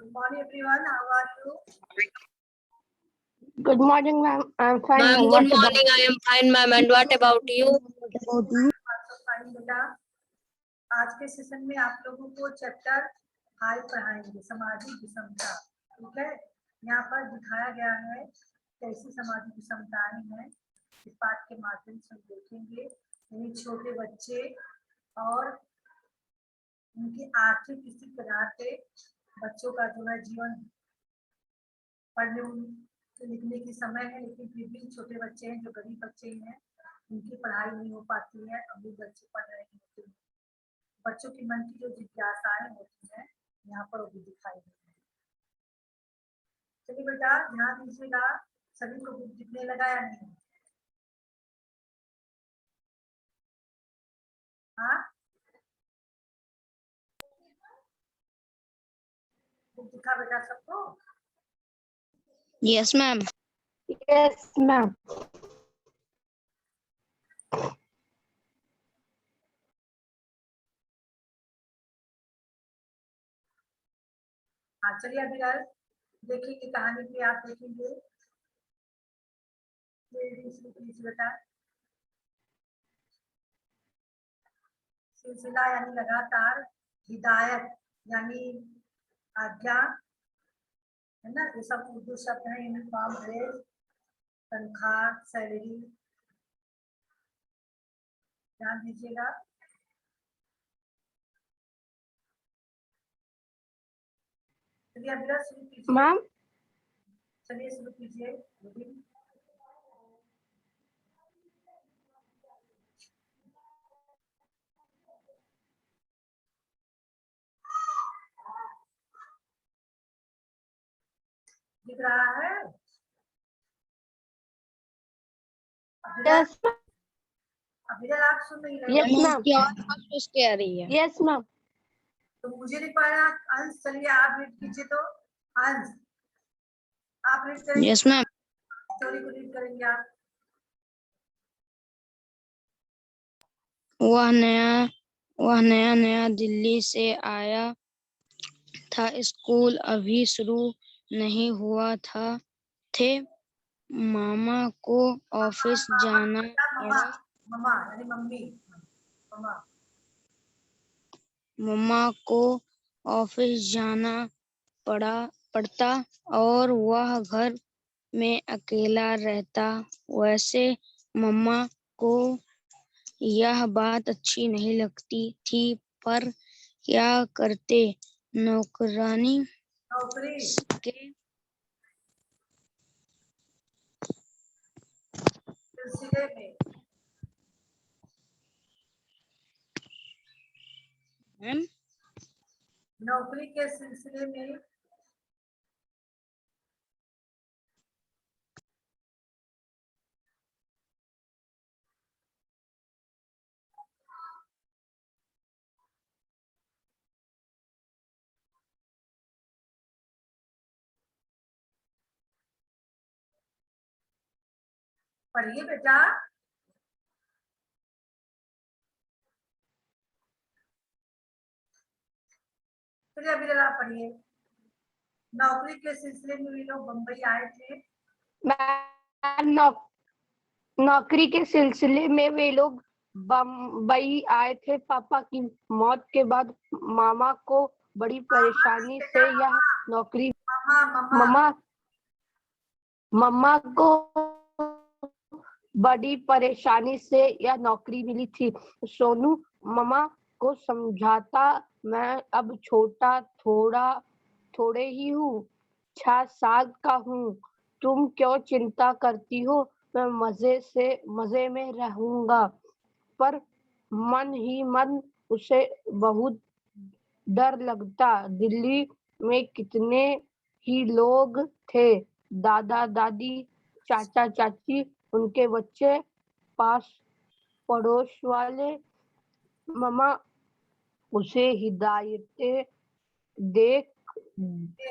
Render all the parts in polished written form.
Good morning, everyone. How are you? Good morning, ma'am. I'm fine. Ma'am, What good about- morning. I am fine, ma'am. And what about you? Fine बेटा। आज के session में आप लोगों को chapter 5 पढ़ाएंगे, सामाजिक विषमता। ठीक है, यहाँ पर दिखाया गया है कैसी सामाजिक विषमताएं हैं। इस पाठ के माध्यम से हम देखेंगे यानी छोटे बच्चे और उनकी आर्थिक स्थिति के आधार पे बच्चों का जो है जीवन पढ़ने लिखने की समय है, लेकिन फिर भी छोटे बच्चे हैं जो गरीब बच्चे हैं उनकी पढ़ाई नहीं हो पाती है, अमीर बच्चे पढ़ रहे होते हैं। बच्चों की मन की जो जिज्ञासाएं होती हैं यहाँ पर वो भी दिखाई देती है। चलिए बेटा ध्यान दीजिएगा, सभी को बुक दिखने लगा या नहीं? हाँ, बुक दिखा बेटा सबको? Yes, ma'am. Yes, ma'am. हाँ चलिए अभी देखेंगे कहानी की, आप देखेंगे बेटा। सिलसिला यानी लगातार, हिदायत यानी आज्ञा है ना, ये सब उर्दू शब्द है। यूनिफॉर्म ड्रेस, तनख्वाह, सैलरी, ध्यान दीजिएगा। चलिए अभी शुरू कीजिए। मैम, चलिए शुरू कीजिए। दिख रहा है? yes, अभी आप सुन नहीं रहे? yes, ma'am. क्या आवाज कह रही है? Yes, ma'am. तो मुझे नहीं पाया अंश। चलिए आप रीड कीजिए। तो अंश आप रीड करेंगे? Yes, ma'am. स्टोरी को रीड करेंगे आप। वह नया दिल्ली से आया था। स्कूल अभी शुरू नहीं हुआ थे। मामा को ऑफिस जाना पड़ा। मम्मा यानी मम्मी। मम्मा को ऑफिस जाना पड़ता और वह घर में अकेला रहता। वैसे मम्मा को यह बात अच्छी नहीं लगती थी, पर क्या करते, नौकरी के सिलसिले में, नौकरी के सिलसिले में पढ़िए बेटा। चलिए अभी जरा पढ़िए। नौकरी के सिलसिले में भी लोग बम्बई आए थे। नौकरी के सिलसिले में वे लोग बम्बई आए थे। पापा की मौत के बाद मामा को बड़ी परेशानी से यह नौकरी मम्मा को बड़ी परेशानी से यह नौकरी मिली थी। सोनू मम्मा को समझाता, मैं अब छोटा थोड़े ही हूँ, 6 साल का हूँ, तुम क्यों चिंता करती हो, मैं मजे में रहूंगा। पर मन ही मन उसे बहुत डर लगता। दिल्ली में कितने ही लोग थे, दादा दादी, चाचा चाची, उनके बच्चे, पास पड़ोस वाले। मम्मा उसे हिदायत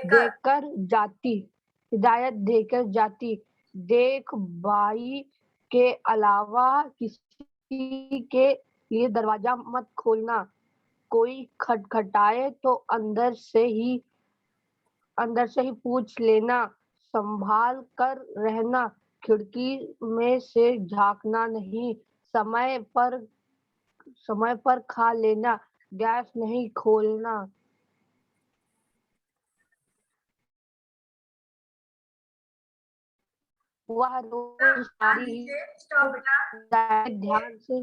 देकर जाती, देख भाई के अलावा किसी के लिए दरवाजा मत खोलना, कोई खटखटाए तो अंदर से ही अंदर से ही पूछ लेना, संभाल कर रहना, खिड़की में से झांकना नहीं, समय पर खा लेना, गैस नहीं खोलना। वह रोज ध्यान सारी दीजिए, स्टॉप बेटा। हिदायत ध्यान से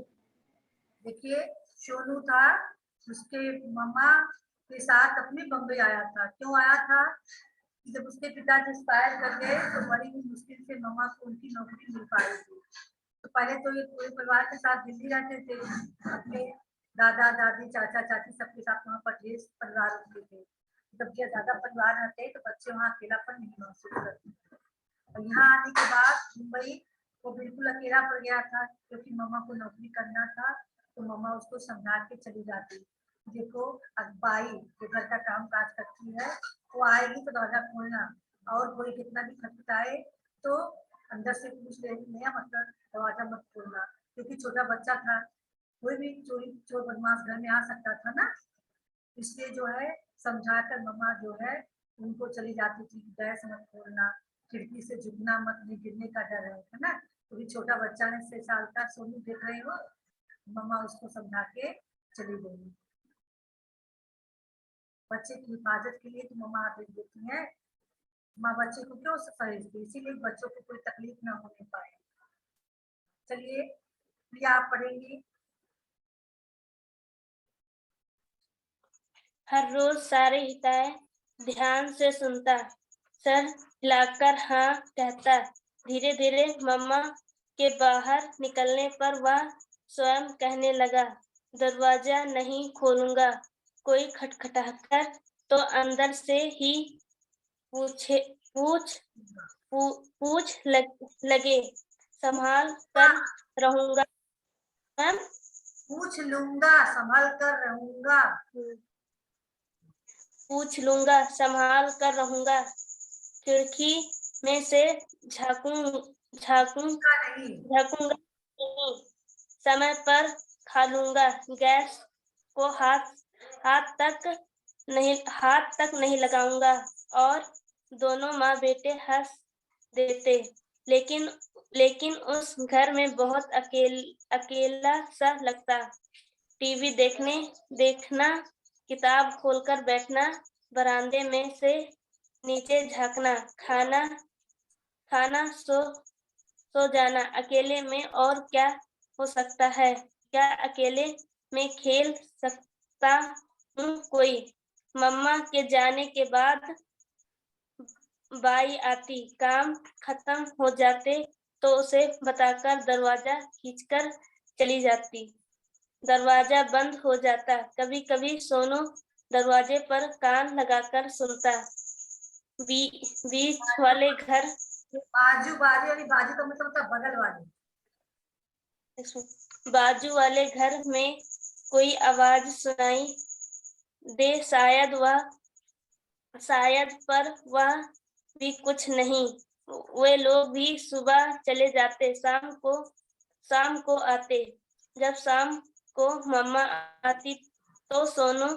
देखिए, सोनू था, उसके मम्मा के साथ अपने बम्बई आया था। क्यों आया था? जब उसके पिताजी एक्सपायर कर गए तो बड़ी ही मुश्किल से मम्मा को उनकी नौकरी मिल पाई थी। तो पहले तो ये पूरे परिवार के साथ दिल्ली रहते थे, अपने दादा दादी चाचा चाची सबके साथ वहाँ पर ढेर परिवार रहते थे। जब ज्यादा परिवार रहते तो बच्चे वहाँ अकेलापन नहीं महसूस करते। और यहाँ आने के बाद मुंबई वो बिल्कुल अकेला पड़ गया था, क्योंकि मम्मा को नौकरी करना था। तो मम्मा उसको समझा के चली जाती, देखो अब बाई जो घर का काम काज करती है वो आएगी तो दरवाजा खोलना, और कोई कितना भी खटखटाए तो अंदर से पूछ लेना, मतलब दरवाजा मत खोलना, क्योंकि छोटा बच्चा था, कोई भी चोरी चोर बदमाश घर में आ सकता था ना। इसलिए जो है समझाकर मम्मा जो है उनको चली जाती थी, गैस मत खोलना, खिड़की से झुकना मत, नहीं गिरने का डर है ना। तो भी छोटा बच्चा है, 6 साल का, सोनू देख रहे हो, मम्मा उसको समझा के चली गई। बच्चे की हिफाजत के लिए तो मम्मा आदेश देती है, माँ बच्चे को क्यों सहेजती, इसीलिए बच्चों को कोई तकलीफ ना होने पाए। चलिए प्रिया आप पढ़ेंगी। हर रोज सारे हिदायत ध्यान से सुनता, सर हिलाकर हाँ कहता। धीरे धीरे मम्मा के बाहर निकलने पर वह स्वयं कहने लगा, दरवाजा नहीं खोलूंगा। कोई खटखटाकर तो अंदर से ही पूछे पूछ पूछ लगे, संभाल कर रहूंगा मैम। पूछ लूंगा, संभल कर रहूंगा। पूछ लूंगा, संभाल कर रहूंगा। खिड़की में से झांकूंगा नहीं, समय पर खा लूंगा। गैस को हाथ तक नहीं लगाऊंगा। और दोनों माँ बेटे हंस देते, लेकिन उस घर में बहुत अकेला सा लगता। टीवी देखना, किताब खोलकर बैठना, बरामदे में से नीचे झांकना, खाना सो जाना। अकेले में और क्या हो सकता है? क्या अकेले में खेल सकता हूँ कोई? मम्मा के जाने के बाद बाई आती, काम खत्म हो जाते तो उसे बताकर दरवाजा खींचकर चली जाती। दरवाजा बंद हो जाता। कभी कभी सोनू दरवाजे पर कान लगाकर सुनता। बीच वाले घर बाजू बाजू वाली, बाजू का मतलब होता है बगल वाले। बाजू वाले घर में कोई आवाज सुनाई दे, शायद पर वह भी कुछ नहीं। वे लोग भी सुबह चले जाते, शाम को आते। जब शाम को मम्मा आती तो सोनू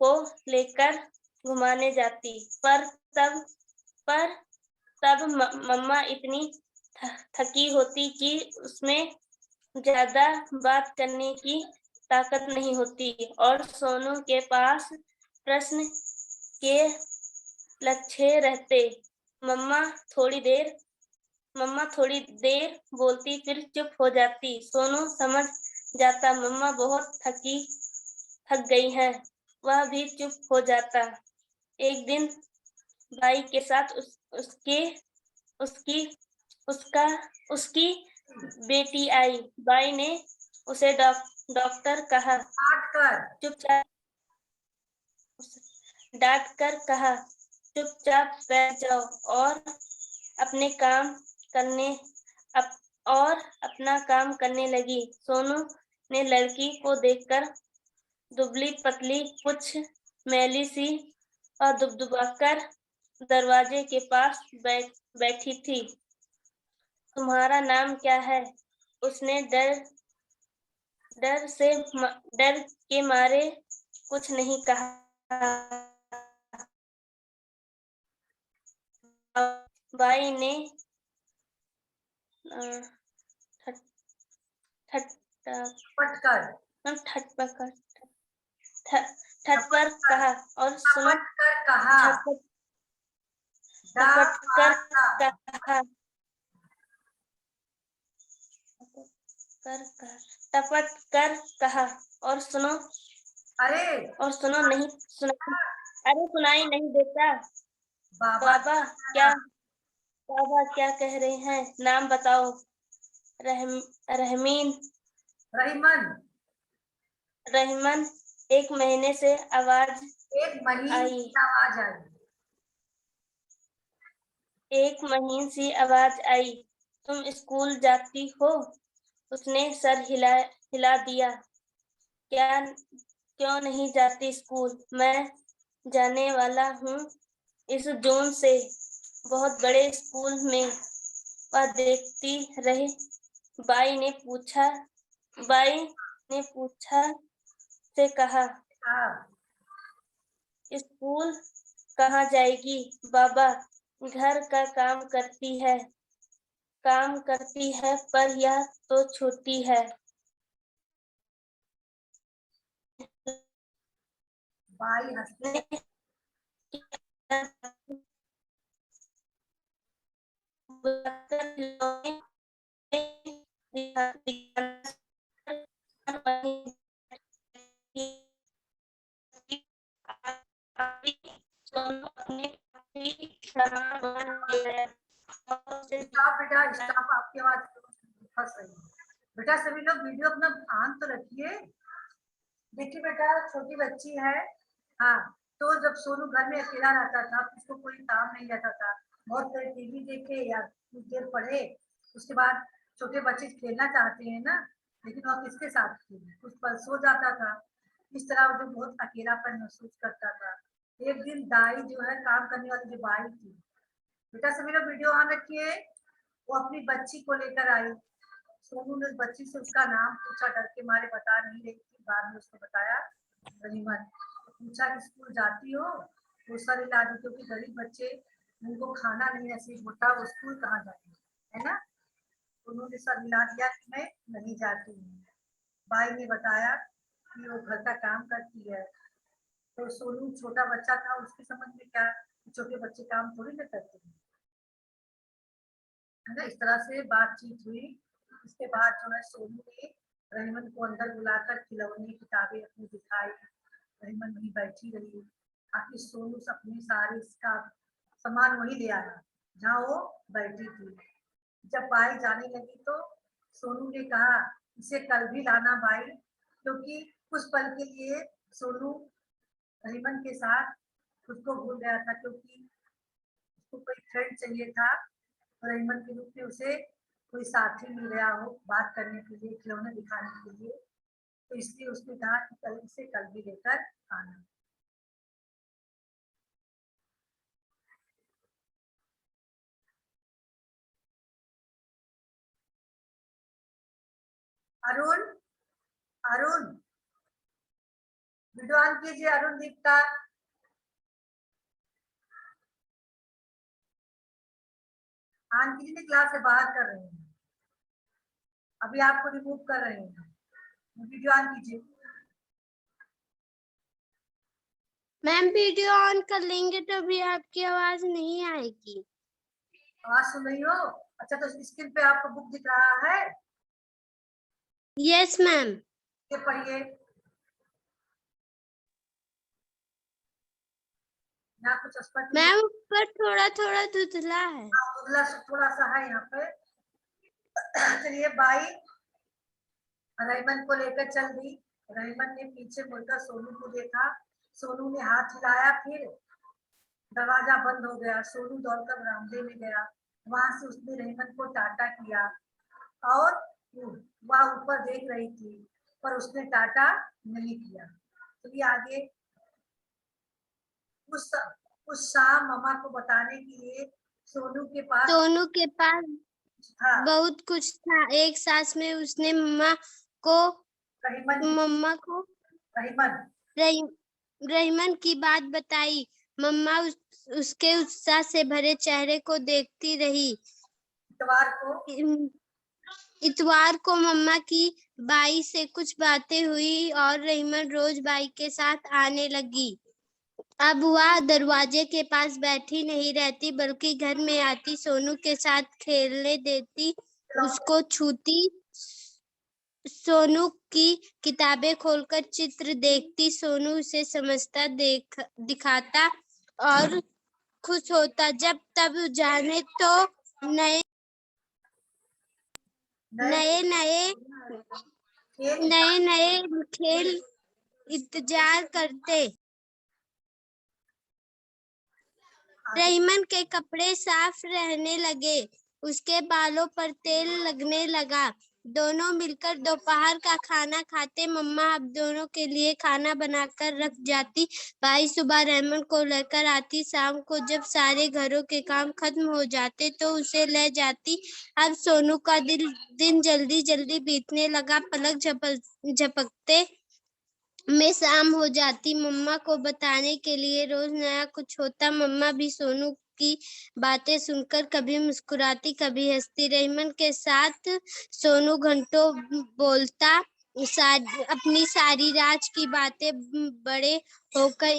को लेकर घुमाने जाती, पर तब मम्मा इतनी थकी होती कि उसमें ज्यादा बात करने की ताकत नहीं होती, और सोनू के पास प्रश्न के लक्ष्य रहते। मम्मा थोड़ी देर बोलती, फिर चुप हो जाती। सोनू समझ जाता मम्मा बहुत थक गई है, वह भी चुप हो जाता। एक दिन बाई के साथ उसकी बेटी आई। बाई ने उसे डॉक्टर कहा, डांट कर कहा, चुपचाप बैठ जाओ और अपने काम करने अपना काम करने लगी। सोनू ने लड़की को देखकर दुबली पतली, कुछ मैली सी और दुबदुबाकर दरवाजे के पास बैठी थी। तुम्हारा नाम क्या है? उसने डर के मारे कुछ नहीं कहा। बाई ने पटकर ठट पर कहा और सुनो पटकर कहा टपट कर कहा टपट कर कहा और सुनो नहीं सुनाई अरे सुनाई नहीं देता। बाबा क्या कह रहे हैं? नाम बताओ। रहीमन। 1 महीने से आवाज आई। 1 महीने से आवाज आई। तुम स्कूल जाती हो? उसने सर हिला दिया। क्यों नहीं जाती स्कूल? मैं जाने वाला हूँ इस जून से बहुत बड़े स्कूल में। वह देखती रही। बाई ने पूछा से कहा स्कूल कहाँ जाएगी? बाबा घर का काम करती है पर यह तो छोटी है। बाई हंसने बेटा स्टॉप, आपकी आवाज फंस रही है। बेटा सभी लोग वीडियो अपना ऑन तो रखिए। देखिए बेटा छोटी बच्ची है। हाँ, तो जब सोनू घर में अकेला रहता था उसको कोई काम नहीं रहता था, बहुत देर टीवी देखे या कुछ देर पढ़े, उसके बाद छोटे बच्चे खेलना चाहते हैं ना, लेकिन वह किसके साथ खेले, कुछ पल सो जाता था। इस तरह वो जो बहुत अकेलापन महसूस करता था। एक दिन दाई जो है काम करने वाली जो बाई थी, बेटा सभी लोग वीडियो ऑन रखिए, वो अपनी बच्ची को लेकर आई। सोनू ने बच्ची से उसका नाम पूछा, डर के मारे बता नहीं रही थी, बाद में उसको बताया रहीमन। पूछा कि स्कूल जाती हो? वो सर हिला दी, क्योंकि गरीब बच्चे उनको खाना नहीं नसीब होता, वो स्कूल कहाँ जाते है ना। उन्होंने सर हिला दिया कि मैं नहीं जाती हूँ। बाई ने बताया कि वो घर का काम करती है। तो सोनू छोटा बच्चा था, उसकी समझ में क्या, छोटे बच्चे काम थोड़ी ना करते हैं, है ना। इस तरह से बातचीत हुई। इसके बाद जो है सोनू ने रहीमन को अंदर बुलाकर खिलौने किताबें अपनी दिखाई। रहीमन वहीं बैठी रही। आखिर सोनू अपने सारे इसका सामान वही ले आया जहाँ वो बैठी थी। जब बाई जाने लगी तो सोनू ने कहा इसे कल भी लाना बाई, क्योंकि कुछ पल के लिए सोनू रहीमन के साथ खुद को भूल गया था, क्योंकि उसको कोई फ्रेंड चाहिए था। रहीमन के रूप में उसे कोई साथी मिल गया हो बात करने के लिए, खिलौने दिखाने के लिए, तो इसलिए उसने कहा कि इसे कल भी लेकर आना। अरुण वीडियो ऑन कीजिए। अरुण दीप्ता ऑन कीजिए, क्लास से बाहर कर रहे हैं, अभी आपको रिमूव कर रहे हैं। वीडियो ऑन कीजिए। मैम वीडियो ऑन कर लेंगे तो भी आपकी आवाज नहीं आएगी। आवाज सुन रही हो? अच्छा, तो स्क्रीन पे आपको बुक दिख रहा है? Yes ma'am. ये पढ़िए। यहाँ कुछ स्पष्ट मैम ऊपर थोड़ा थोड़ा धुंधला है। थोड़ा सा है यहाँ पे। चलिए बाई रहीमन को लेकर चल दी। रहीमन ने पीछे मुड़कर सोनू को देखा। सोनू ने हाथ हिलाया, फिर दरवाजा बंद हो गया। सोनू दौड़कर बरामदे में गया, वहां से उसने रहीमन को टाटा किया और वह ऊपर देख रही थी, पर उसने टाटा नहीं किया। चलिए आगे। उस शाम मम्मा को बताने के लिए सोनू के पास बहुत कुछ था। एक सांस में उसने मम्मा को रहीमन की बात बताई। मम्मा उसके उत्साह से भरे चेहरे को देखती रही। इतवार को मम्मा की बाई से कुछ बातें हुई और रहीमन रोज बाई के साथ आने लगी। अब वह दरवाजे के पास बैठी नहीं रहती बल्कि घर में आती, सोनू के साथ खेलने देती, उसको छूती, सोनू की किताबें खोलकर चित्र देखती, सोनू उसे समझता दिखाता और खुश होता। जब तब जाने तो नए खेल इंतजार करते। रहीमन के कपड़े साफ रहने लगे, उसके बालों पर तेल लगने लगा। दोनों मिलकर दोपहर का खाना खाते। मम्मा अब दोनों के लिए खाना बनाकर रख जाती। भाई सुबह रहीमन को लेकर आती। शाम को जब सारे घरों के काम खत्म हो जाते तो उसे ले जाती। अब सोनू का दिन जल्दी जल्दी बीतने लगा। पलक झपकते में शाम हो जाती। मम्मा को बताने के लिए रोज नया कुछ होता। मम्मा भी सोनू की बातें सुनकर कभी मुस्कुराती कभी हंसती। रहीमन के साथ सोनू घंटों बोलता अपनी सारी राज की बातें। बड़े होकर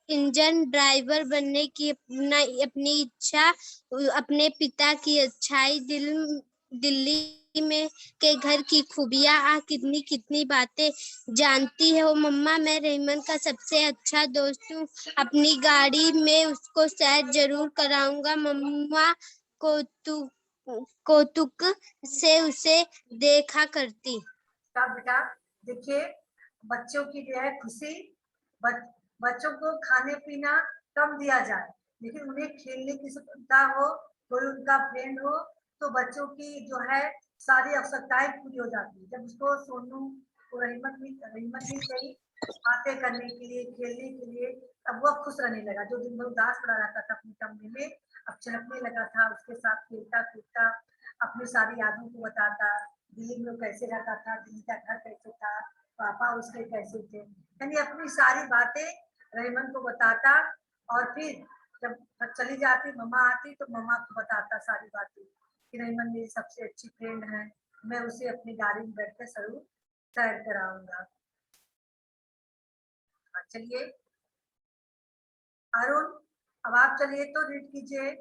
इंजन ड्राइवर बनने की अपनी इच्छा, अपने पिता की अच्छाई, दिल्ली में के घर की खूबियां, कितनी कितनी बातें जानती है वो। मम्मा, मैं रहीमन का सबसे अच्छा दोस्त हूँ, अपनी गाड़ी में उसको सैर जरूर कराऊंगा। मम्मा कौतुक से उसे देखा करती। बेटा देखिए, बच्चों की जो है खुशी, बच्चों को खाने पीना कम दिया जाए, लेकिन उन्हें खेलने की सुविधा हो, कोई उनका फ्रेंड हो, तो बच्चों की जो है सारी आवश्यकताएं पूरी हो जाती है। जब उसको सोनू को रहीमन भी चाहिए बातें करने के लिए, खेलने के लिए, तब वह खुश रहने लगा। जो दिन भर उदास पड़ा रहता था अपने कमरे में, अब चहकने लगा था। उसके साथ खेलता कूदता, अपनी सारी यादों को बताता, दिल्ली में कैसे रहता था, दिल्ली का घर कैसे था, पापा उसके कैसे थे, यानी अपनी सारी बातें रहीमन को बताता। और फिर जब चली जाती, मम्मा आती तो मम्मा को बताता सारी बातें कि रहीमन मेरी सबसे अच्छी फ्रेंड है, मैं उसे अपनी गाड़ी में बैठकर जरूर सैर कराऊंगा। चलिए अरुण, अब आप चलिए तो रीड कीजिए।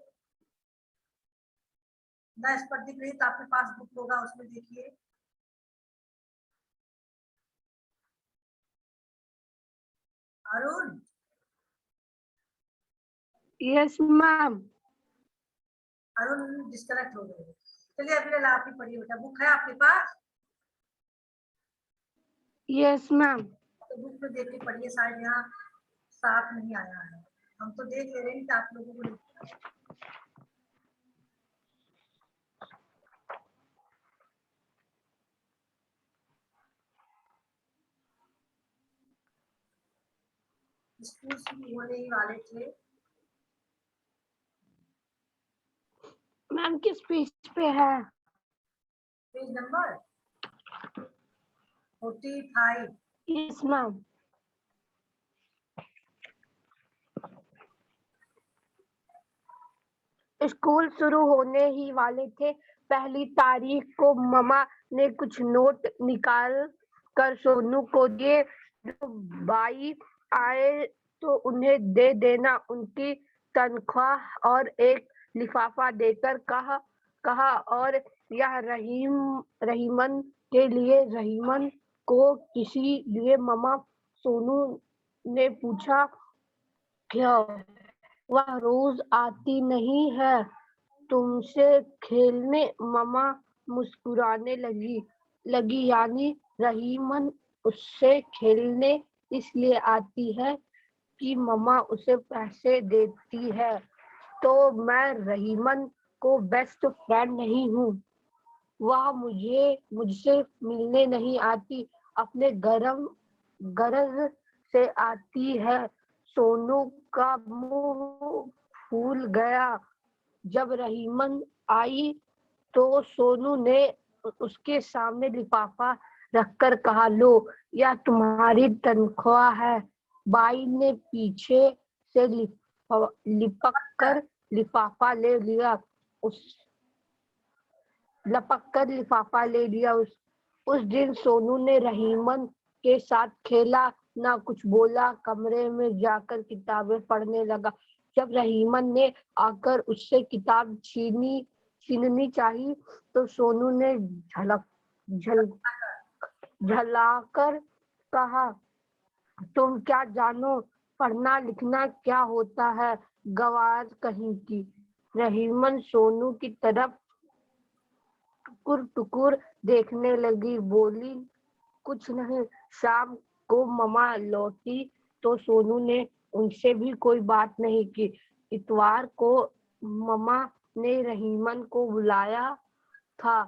न इस पर दिख रही तो आपके पास बुक होगा, उसमें देखिए। Arun. Yes ma'am. Arun disconnect हो गए। चलिए अभी आप ही पढ़िए बेटा, बुक है आपके पास? Yes ma'am. तो बुक में देख के पढ़िए, शायद यहाँ साफ नहीं आया है। हम तो देख ले रहे हैं कि आप लोगों को स्कूल शुरू होने ही वाले थे। मैम किस पेज पे है? Page number 45। Yes ma'am. School शुरू होने ही वाले थे। पहली तारीख को मम्मा ने कुछ नोट निकाल कर सोनू को दिए। जो बाई आए तो उन्हें दे देना। उनकी तनख्वाह और एक लिफाफा देकर कहा और यह रहीमन के लिए। रहीमन को किसी लिए? मम्मा सोनू ने पूछा। क्यों, वह रोज आती नहीं है तुमसे खेलने? मम्मा मुस्कुराने लगी यानी रहीमन उससे खेलने इसलिए आती है कि मम्मा उसे पैसे देती है। तो मैं रहीमन को बेस्ट फ्रेंड नहीं हूँ? वह मुझसे मिलने नहीं आती, अपने गरज से आती है। सोनू का मुंह फूल गया। जब रहीमन आई तो सोनू ने उसके सामने लिफाफा रखकर कहा, लो यह तुम्हारी तनख्वाह है। बाई ने पीछे से लिपक कर लिफाफा ले लिया। उस दिन सोनू ने रहीमन के साथ खेला, ना कुछ बोला, कमरे में जाकर किताबें पढ़ने लगा। जब रहीमन ने आकर उससे किताब छीननी चाहिए तो सोनू ने झलाकर कहा, तुम क्या जानो पढ़ना लिखना क्या होता है, गवार कहीं की। रहीमन सोनू की तरफ टुकुर देखने लगी, बोली, कुछ नहीं। शाम को मम्मा लौटी तो सोनू ने उनसे भी कोई बात नहीं की। इतवार को मम्मा ने रहीमन को बुलाया था।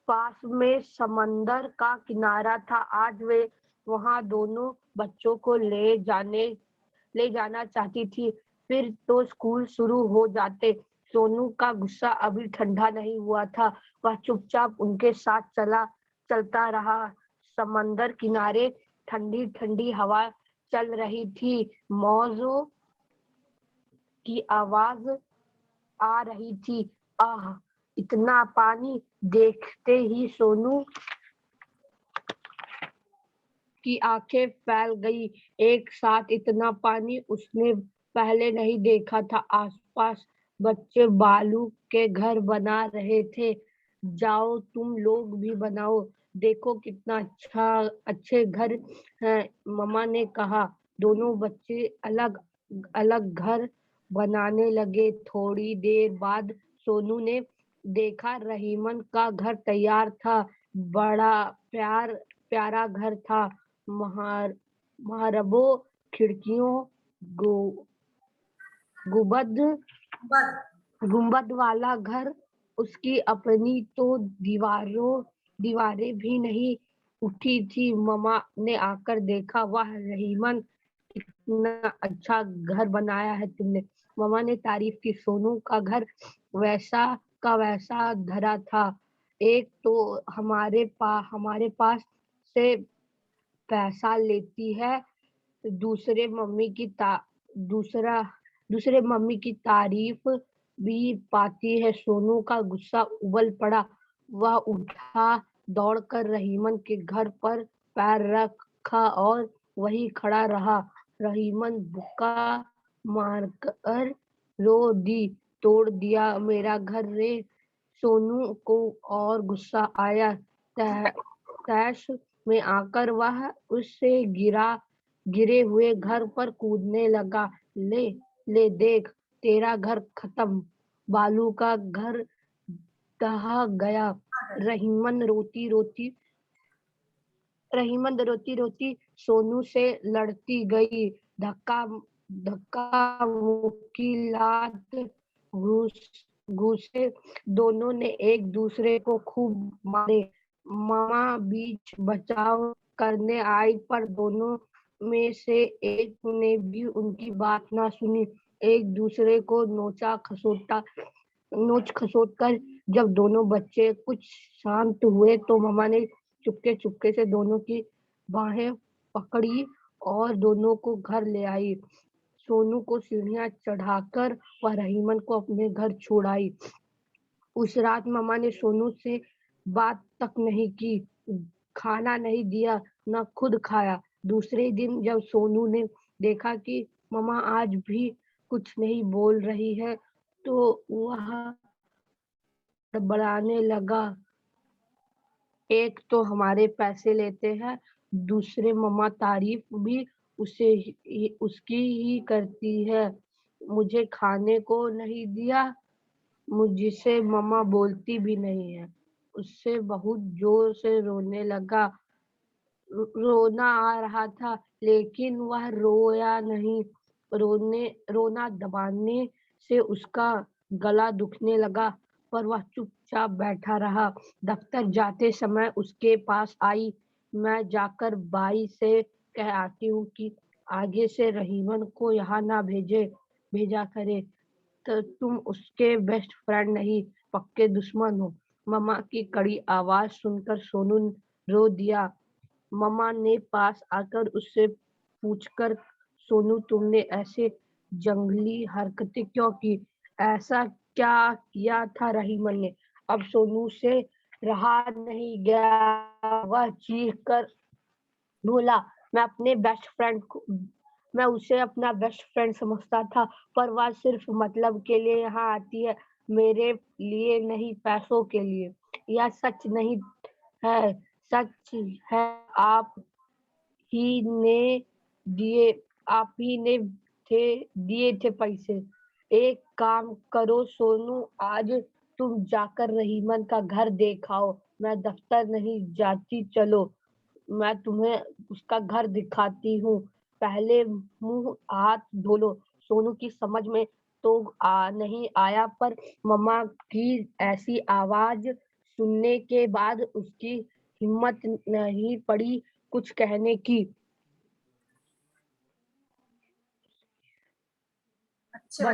पास में समंदर का किनारा था। आज वे वहां दोनों बच्चों को ले जाना चाहती थी। फिर तो स्कूल शुरू हो जाते। सोनू का गुस्सा अभी ठंडा नहीं हुआ था। वह चुपचाप उनके साथ चलता रहा। समंदर किनारे ठंडी ठंडी हवा चल रही थी। मौजों की आवाज आ रही थी। आह, इतना पानी! देखते ही सोनू की आंखें फैल गई। एक साथ इतना पानी उसने पहले नहीं देखा था। आसपास बच्चे बालू के घर बना रहे थे। जाओ तुम लोग भी बनाओ, देखो कितना अच्छे घर हैं, मम्मा ने कहा। दोनों बच्चे अलग अलग घर बनाने लगे। थोड़ी देर बाद सोनू ने देखा रहीमन का घर तैयार था। बड़ा प्यारा घर था। महारबों खिड़कियों, गुंबद वाला घर। उसकी अपनी तो दीवारें भी नहीं उठी थी। मम्मा ने आकर देखा, वाह रहीमन, कितना अच्छा घर बनाया है तुमने। मम्मा ने तारीफ की। सोनू का घर वैसा का वैसा धरा था। एक तो हमारे पास से पैसा लेती है, दूसरे मम्मी की तारीफ भी पाती है। सोनू का गुस्सा उबल पड़ा। वह उठा, दौड़कर रहीमन के घर पर पैर रखा और वहीं खड़ा रहा। रहीमन बुक्का मारकर रो दी, तोड़ दिया मेरा घर रे। सोनू को और गुस्सा आया। तैश में आकर वह उससे गिरे हुए घर पर कूदने लगा। ले देख, तेरा घर खत्म, बालू का घर ढह गया। रहीमन रोती रोती सोनू से लड़ती गई। धक्का मुक्की, लात घूंसे, दोनों ने एक दूसरे को खूब मारे। मामा बीच बचाव करने आई, पर दोनों में से एक ने भी उनकी बात ना सुनी। एक दूसरे को नोच खसोट कर जब दोनों बच्चे कुछ शांत हुए तो मामा ने चुपके से दोनों की बाहें पकड़ी और दोनों को घर ले आई। सोनू को सीढ़ियां चढ़ाकर वह रहीमन को अपने घर छोड़ आई। उस रात मामा ने सोनू से बात तक नहीं की, खाना नहीं दिया, न खुद खाया। दूसरे दिन जब सोनू ने देखा कि मामा आज भी कुछ नहीं बोल रही है तो वह बड़बड़ाने लगा। एक तो हमारे पैसे लेते हैं, दूसरे मम्मा तारीफ भी उसकी ही करती है। मुझे खाने को नहीं दिया, मुझसे मम्मा बोलती भी नहीं है। उससे बहुत जोर से रोने लगा। रोना आ रहा था लेकिन वह रोया नहीं। रोना दबाने से उसका गला दुखने लगा, पर वह चुपचाप बैठा रहा। दफ्तर जाते समय उसके पास आई। मैं जाकर बाई से कह आती हूँ कि आगे से रहीमन को यहाँ ना भेजा करे। तो तुम उसके बेस्ट फ्रेंड नहीं, पक्के दुश्मन हो। मम्मा की कड़ी आवाज सुनकर सोनू रो दिया। मम्मा ने पास आकर उससे पूछकर सोनू तुमने ऐसे जंगली हरकतें क्यों की? ऐसा क्या किया था रहीमन ने? अब सोनू से रहा नहीं गया, वह चीख कर बोला, मैं उसे अपना बेस्ट फ्रेंड समझता था, पर वह सिर्फ मतलब के लिए यहाँ आती है, मेरे लिए नहीं, पैसों के लिए। यह सच नहीं है, सच है। ही ने दिए आप ही ने दिए थे पैसे। एक काम करो सोनू, आज तुम जाकर रहीमन का घर देखाओ, मैं दफ्तर नहीं जाती, चलो मैं तुम्हें उसका घर दिखाती हूँ, पहले मुंह हाथ धो लो। सोनू की समझ में तो नहीं आया, पर मम्मा की ऐसी आवाज सुनने के बाद उसकी हिम्मत नहीं पड़ी कुछ कहने की। अच्छे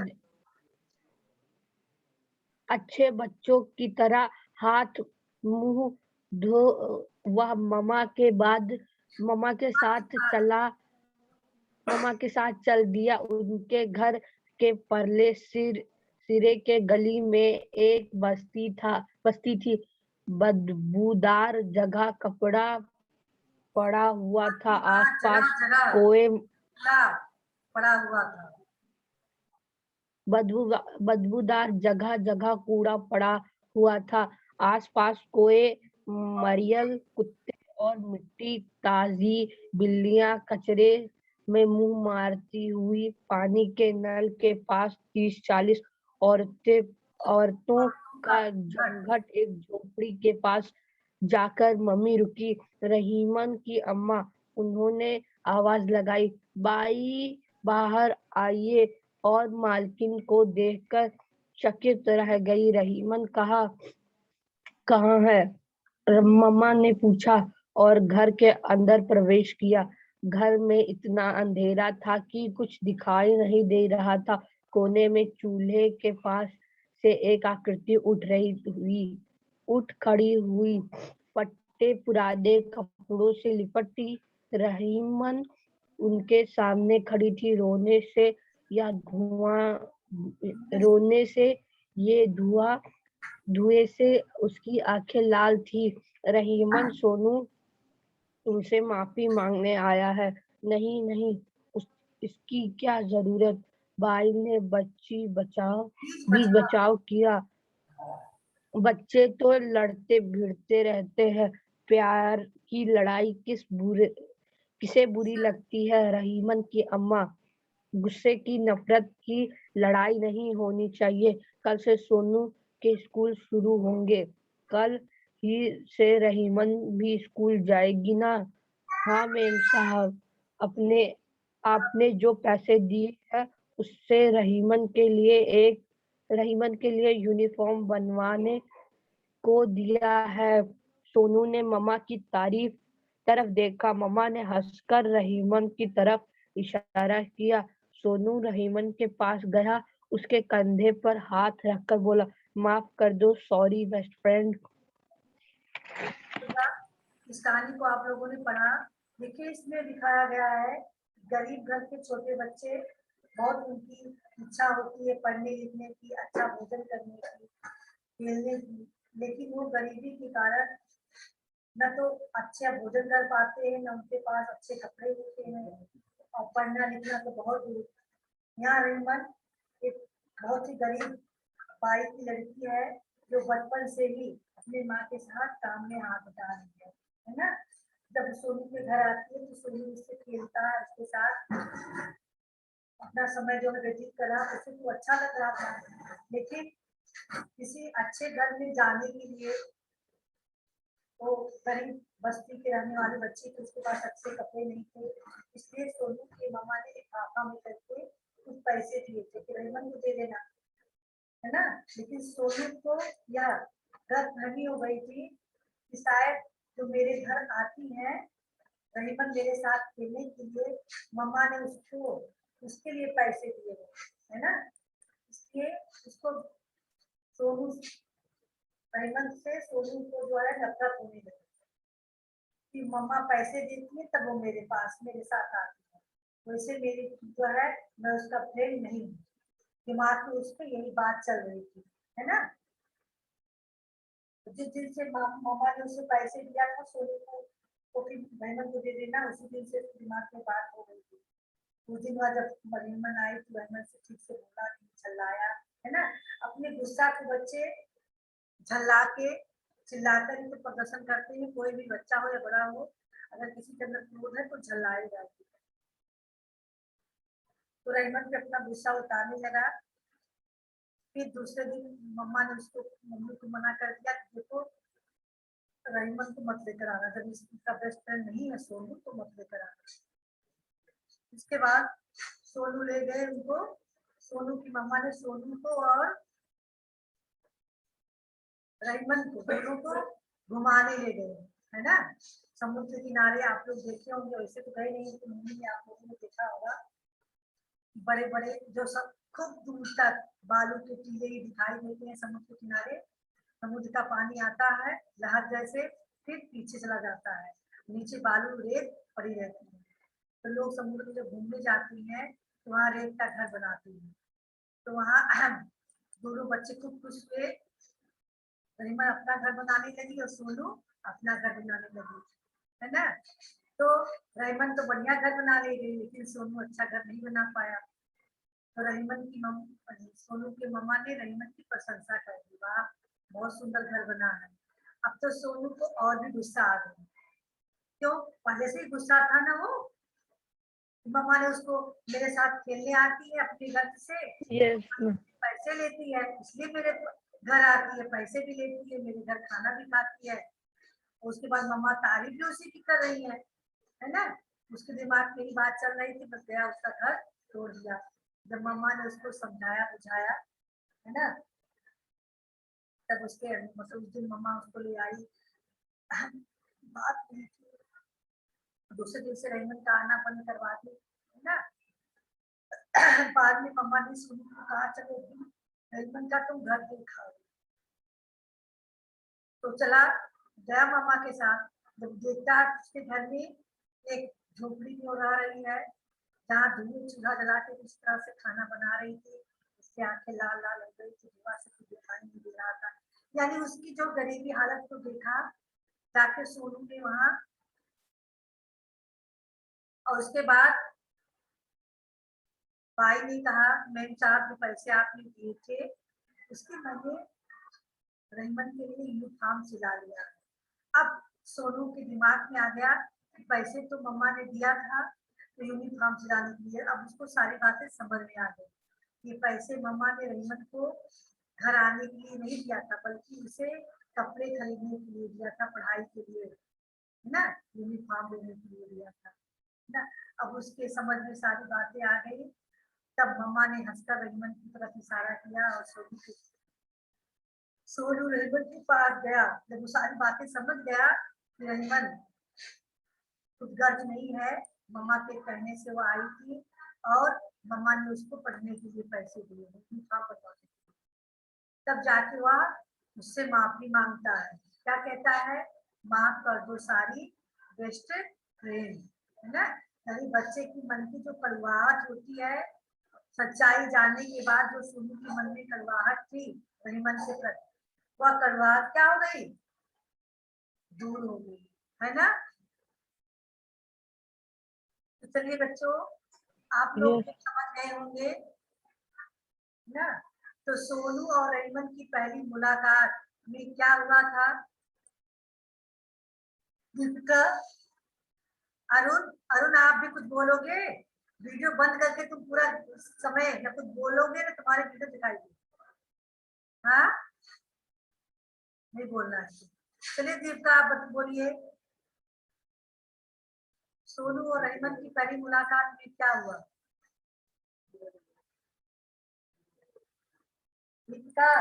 अच्छे बच्चों की तरह हाथ मुंह धो वह मम्मा के साथ चल दिया। उनके घर के परले सिरे के गली में एक बस्ती थी। बदबूदार जगह कपड़ा पड़ा हुआ था, आसपास जगह जगह कोए पड़ा हुआ था। बदबूदार जगह जगह कूड़ा पड़ा हुआ था, आसपास कोए मरियल कुत्ते और मिट्टी ताजी बिल्लियां कचरे में मुंह मारती हुई पानी के नल के पास 30-40 औरतों का जमघट एक झोपड़ी के पास जाकर मम्मी रुकी। रहीमन की अम्मा, उन्होंने आवाज लगाई, बाई बाहर आइए, और मालकिन को देखकर चकित रह गई। रहीमन कहाँ है? मम्मा ने पूछा और घर के अंदर प्रवेश किया। घर में इतना अंधेरा था कि कुछ दिखाई नहीं दे रहा था। कोने में चूल्हे के पास से एक आकृति उठ खड़ी हुई, फटे पुराने कपड़ों से लिपटी। रहीमन उनके सामने खड़ी थी। रोने से ये धुएं से उसकी आंखें लाल थी। रहीमन, सोनू तुमसे माफी मांगने आया है। नहीं नहीं, इसकी क्या जरूरत? भाई ने बीच बचाव किया। बच्चे तो लड़ते भिड़ते रहते हैं, प्यार की लड़ाई किसे बुरी लगती है? रहीमन की अम्मा, गुस्से की नफरत की लड़ाई नहीं होनी चाहिए। कल से सोनू के स्कूल शुरू होंगे, कल ही से रहीमन भी स्कूल जाएगी ना? हाँ मेम साहब, आपने जो पैसे दिए हैं उससे रहीमन के लिए यूनिफॉर्म बनवाने को दिया है। सोनू ने मम्मा की तरफ देखा। मम्मा ने हंसकर रहीमन की तरफ इशारा किया। सोनू रहीमन के पास गया, उसके कंधे पर हाथ रखकर बोला, माफ कर दो, सॉरी बेस्ट फ्रेंड। इस कहानी को आप लोगों ने पढ़ा। देखिए, इसमें दिखाया गया है गरीब घर के छोटे बच्चे, बहुत उनकी इच्छा होती है पढ़ने लिखने की, अच्छा भोजन करने की, खेलने की, लेकिन वो गरीबी के कारण न तो अच्छा भोजन कर पाते हैं, न उनके पास अच्छे कपड़े होते हैं, और पढ़ना लिखना तो बहुत दूर। यहाँ रहीमन एक बहुत ही गरीब बाई की लड़की है, जो बचपन से ही अपने माँ के साथ काम में हाथ बटा रही है ना। जब सोनू के घर आती है तो सोनू उससे खेलता है, उसके साथ अपना समय जो है व्यतीत करा, उसे तो अच्छा लग रहा था। लेकिन किसी अच्छे घर में जाने के लिए वो गरीब बस्ती के रहने वाले बच्चे थे, उसके पास अच्छे कपड़े नहीं थे, इसलिए सोनू की मामा ने एक आका में करके कुछ पैसे दिए थे कि रहीमन को दे देना, है ना। लेकिन सोनू को यह गलतफहमी हो गई थी कि शायद जो मेरे घर आती है रहीमन मेरे साथ खेलने के लिए, मम्मा ने उसके लिए पैसे दिए है ना, इसलिए उसको सोनू रहीमन से सोनू को जो है नफरत होने लगी कि मम्मा पैसे देती है तब वो मेरे साथ आती है। वैसे मेरी जो है मैं उसका फ्रेंड नहीं हूँ। दिमाग में उस पर यही बात चल रही थी, है ना। जिस दिन से मामा ने उसे पैसे दिया था सोनू को, तो फिर मेहमान को दे देना, उसी दिन से दिमाग में बात हो गई थी। उस दिन बाद जब मेहमान आई तो मेहमान से ठीक से बोला नहीं, चिल्लाया, है ना। अपने गुस्सा को बच्चे झल्ला के चिल्लाकर ही तो प्रदर्शन करते हैं। कोई भी बच्चा हो या बड़ा हो, अगर किसी के अंदर क्रोध है तो झल्लाएगा। तो रहीमन पे अपना गुस्सा उतारने लगा। फिर दूसरे दिन मम्मा ने उसको, मम्मी को मना कर दिया कि देखो रहीमन को मत लेकर आना, जब इसका बेस्ट फ्रेंड नहीं है सोनू तो मत लेकर आना। इसके बाद सोनू ले गए उनको, सोनू की मम्मा ने सोनू को और रहीमन को दोनों को घुमाने ले गए, है ना। समुद्र किनारे आप लोग देखे होंगे, वैसे तो गए नहीं तो मूवी में आप लोगों ने देखा होगा। बड़े बड़े जो सब खूब दूर तक बालू के टीले ही दिखाई देते हैं समुद्र के किनारे। समुद्र का पानी आता है लहर जैसे, फिर पीछे चला जाता है, नीचे बालू रेत पड़ी रहती है। तो लोग समुद्र में जब घूमने जाती हैं तो वहाँ रेत का घर बनाती हैं। तो वहाँ दोनों बच्चे खूब खुश हुए। रहीमन अपना घर बनाने लगी और सोनू अपना घर बनाने लगी, है ना। तो रहीमन तो बढ़िया घर बना ले गई, लेकिन सोनू अच्छा घर नहीं बना पाया। तो रहीमन की सोनू के मम्मा ने रहीमन की प्रशंसा कर दी, वाह बहुत सुंदर घर बना है। अब तो सोनू को और भी गुस्सा आ गया। क्यों? पहले से ही गुस्सा था ना वो। मम्मा ने उसको, मेरे साथ खेलने आती है अपने घर से, पैसे लेती है इसलिए मेरे घर आती है, पैसे भी लेती है, मेरे घर खाना भी खाती है। उसके बाद मम्मा तारीफ भी उसी की कर रही है ना। उसके दिमाग में यही बात चल रही थी, बस गया उसका घर तोड़ दिया। जब मम्मा ने उसको समझाया बुझाया, है ना, तब उसके मतलब उस दिन मम्मा उसको ले आई, बात नहीं थी। दूसरे दिन से रहीमन का आना बंद करवा दी, है ना। बाद में मम्मा ने सोनू को कहा चलो रहीमन का तुम घर देखा। तो चला गया मम्मा के साथ। जब देखता है उसके घर में एक झोपड़ी में रह रही है, जहाँ धुआं चूल्हा जला के इस तरह से खाना बना रही थी। उसकी आंखें लाल लाल हो गई थी, धुआं से कुछ दिखाई नहीं दे रहा था। यानी उसकी जो गरीबी हालत को देखा जाके सोनू ने वहाँ। और उसके बाद भाई ने कहा मैम साहब जो पैसे आपने दिए थे उसके मैंने रहीमन के लिए यूनिफॉर्म सिला लिया। अब सोनू के दिमाग में आ गया कि पैसे तो मम्मा ने दिया था तो यूनिफॉर्म सिलाने के लिए। अब उसको सारी बातें समझ में आ गई। ये पैसे मम्मा ने रहीमन को घर आने के लिए नहीं दिया था, बल्कि उसे कपड़े खरीदने के लिए दिया था, पढ़ाई के लिए, है ना, यूनिफॉर्म लेने के लिए दिया था, है ना। अब उसके समझ में सारी बातें आ गई। तब मम्मा ने हंसकर रहीमन की तरफ इशारा किया और सोनू रहीमन के पास गया। जब वो सारी बातें समझ गया कि रहीमन खुदगर्ज नहीं है, मम्मा के कहने से वो आई थी और मम्मा ने उसको पढ़ने के लिए पैसे दिए, तब जाके वह उससे माफी मांगता है। क्या कहता है? माफ कर दो सारी बेस्ट फ्रेंड, है ना। यानी बच्चे की मन की जो कड़वाहट होती है, सच्चाई जानने के बाद जो सोनू के मन में कड़वाहट थी रहीमन के प्रति, वह कड़वाहट क्या हो गई? दूर हो गई, है ना। तो चलिए बच्चों, आप लोग समझ गए होंगे ना। तो सोनू और रहीमन की पहली मुलाकात में क्या हुआ था? दीपिका, अरुण, अरुण आप भी कुछ बोलोगे? वीडियो बंद करके तुम पूरा समय या कुछ बोलोगे ना, तुम्हारे वीडियो दिखाई दे। हाँ, नहीं बोलना है। चलिए दीपिका आप बोलिए, सोनू और रहीमन की पहली मुलाकात में क्या हुआ? दीपिका।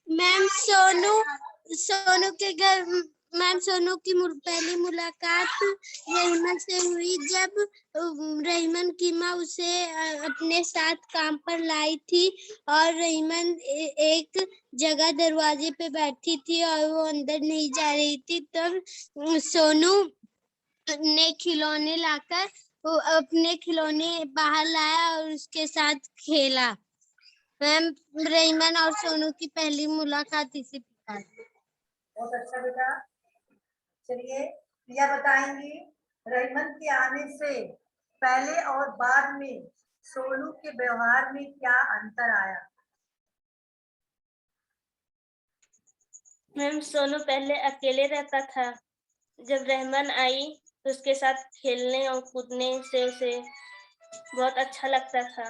मैम सोनू के घर, मैम सोनू की पहली मुलाकात रहीमन से हुई जब रहीमन की माँ उसे अपने साथ काम पर लाई थी और रहीमन एक जगह दरवाजे पे बैठी थी और वो अंदर नहीं जा रही थी। तब सोनू ने खिलौने लाकर वो अपने खिलौने बाहर लाया और उसके साथ खेला। मैम, रईमन और सोनू की पहली मुलाकात इसी प्रकार। बहुत अच्छा बेटा। चलिए प्रिया बताएंगी रईमन के आने से पहले और बाद में सोनू के व्यवहार में क्या अंतर आया। मैम, सोनू पहले अकेले रहता था। जब रहमान आई तो उसके साथ खेलने और कूदने से उसे बहुत अच्छा लगता था।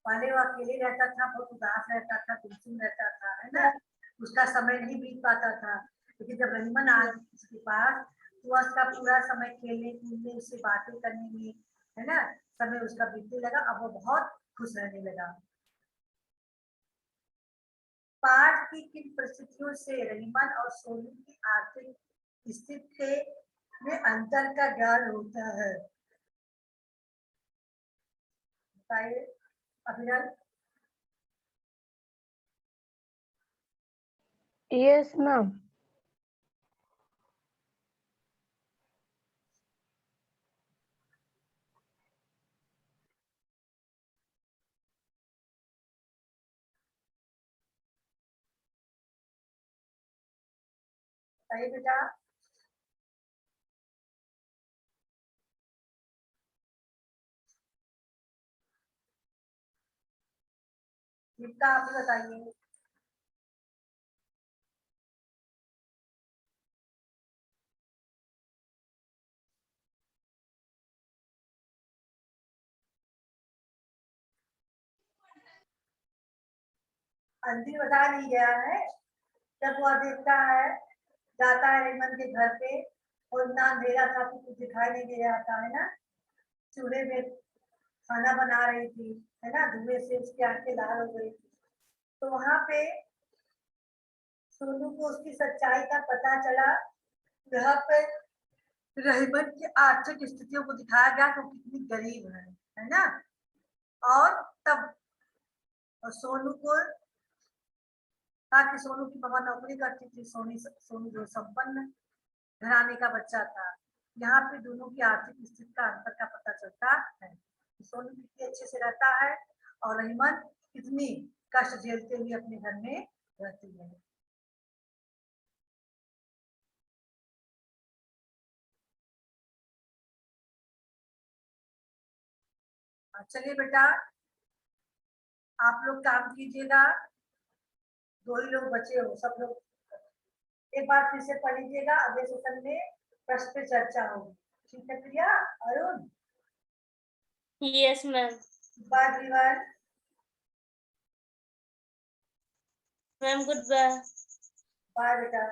पहले वो अकेले रहता था, बहुत उदास रहता था, गुमसुम रहता था, है ना, उसका समय नहीं बीत पाता था। लेकिन जब रहीमन आ गई उसके पास तो उसका पूरा समय खेलने कूदने, उससे बातें करने में, है ना, समय उसका बीतने लगा। अब वो बहुत खुश रहने लगा। पाठ की किन परिस्थितियों से रहीमन और सोनू की आर्थिक स्थिति में अंतर का ज्ञान होता है, बताइए अभिनव। Yes ma'am. बताइए बेटा। दीपिका आप ही बताइए। अंतिम बता नहीं गया है। जब वह देखता है, जाता है रहीमन के घर पे और इतना अंधेरा था कि कुछ दिखाई नहीं दे रहा था, है ना, चूल्हे में खाना बना रही थी, है ना, धुएं से उसकी आंखें लाल हो गई थी। तो वहां पे सोनू को उसकी सच्चाई का पता चला। यहाँ पे रहीमन की आर्थिक स्थितियों को दिखाया गया कि वो कितनी गरीब है ना। और तब सोनू को था कि सोनू की मम्मा नौकरी करती थी, सोनू जो संपन्न घराने का बच्चा था। यहाँ पे दोनों की आर्थिक स्थिति का अंतर का पता चलता है। सोनू कितने अच्छे से रहता है और रहीमन कितनी कष्ट झेलते हुए अपने घर में रहती है। चलिए बेटा, आप लोग काम कीजिएगा। दो ही लोग बचे हो, सब लोग एक बार फिर से पढ़ लीजिएगा। अगले सेशन में प्रश्न पे चर्चा होगी। ठीक है Priya, Arun. Yes ma'am. Bye everyone. Ma'am, good bye. Bye बेटा।